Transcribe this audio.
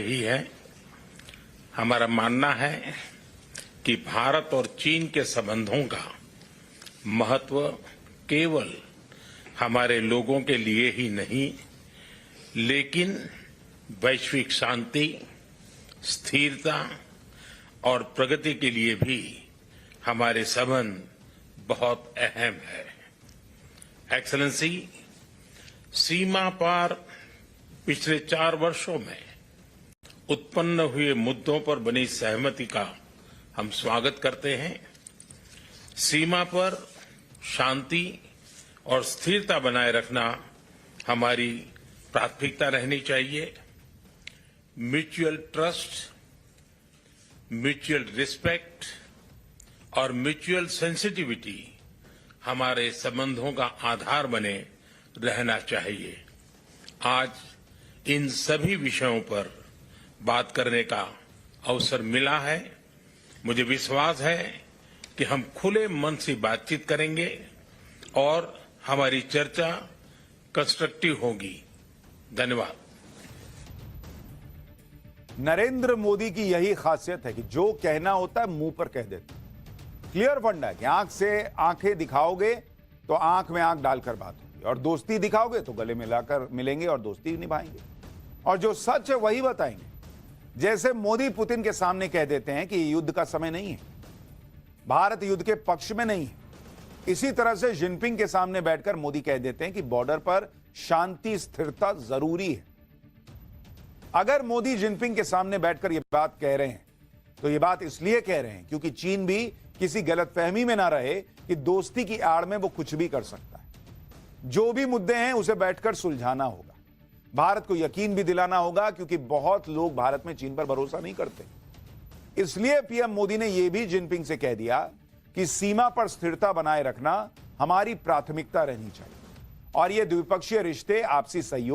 यही है, हमारा मानना है कि भारत और चीन के संबंधों का महत्व केवल हमारे लोगों के लिए ही नहीं, लेकिन वैश्विक शांति, स्थिरता और प्रगति के लिए भी हमारे संबंध बहुत अहम है। एक्सेलेंसी, सीमा पार पिछले 4 वर्षों में उत्पन्न हुए मुद्दों पर बनी सहमति का हम स्वागत करते हैं। सीमा पर शांति और स्थिरता बनाए रखना हमारी प्राथमिकता रहनी चाहिए। म्यूचुअल ट्रस्ट, म्यूचुअल रिस्पेक्ट और म्यूचुअल सेंसिटिविटी हमारे संबंधों का आधार बने रहना चाहिए। आज इन सभी विषयों पर बात करने का अवसर मिला है। मुझे विश्वास है कि हम खुले मन से बातचीत करेंगे और हमारी चर्चा कंस्ट्रक्टिव होगी। धन्यवाद। नरेंद्र मोदी की यही खासियत है कि जो कहना होता है मुंह पर कह देते। क्लियर फंडा है कि आंख से आंखें दिखाओगे तो आंख में आंख डालकर बात होगी, और दोस्ती दिखाओगे तो गले मिलाकर मिलेंगे और दोस्ती निभाएंगे, और जो सच है वही बताएंगे। जैसे मोदी पुतिन के सामने कह देते हैं कि युद्ध का समय नहीं है, भारत युद्ध के पक्ष में नहीं है, इसी तरह से जिनपिंग के सामने बैठकर मोदी कह देते हैं कि बॉर्डर पर शांति स्थिरता जरूरी है। अगर मोदी जिनपिंग के सामने बैठकर यह बात कह रहे हैं तो यह बात इसलिए कह रहे हैं क्योंकि चीन भी किसी गलतफहमी में ना रहे कि दोस्ती की आड़ में वो कुछ भी कर सकता है। जो भी मुद्दे हैं उसे बैठकर सुलझाना होगा, भारत को यकीन भी दिलाना होगा, क्योंकि बहुत लोग भारत में चीन पर भरोसा नहीं करते। इसलिए पीएम मोदी ने यह भी जिनपिंग से कह दिया कि सीमा पर स्थिरता बनाए रखना हमारी प्राथमिकता रहनी चाहिए, और यह द्विपक्षीय रिश्ते, आपसी सहयोग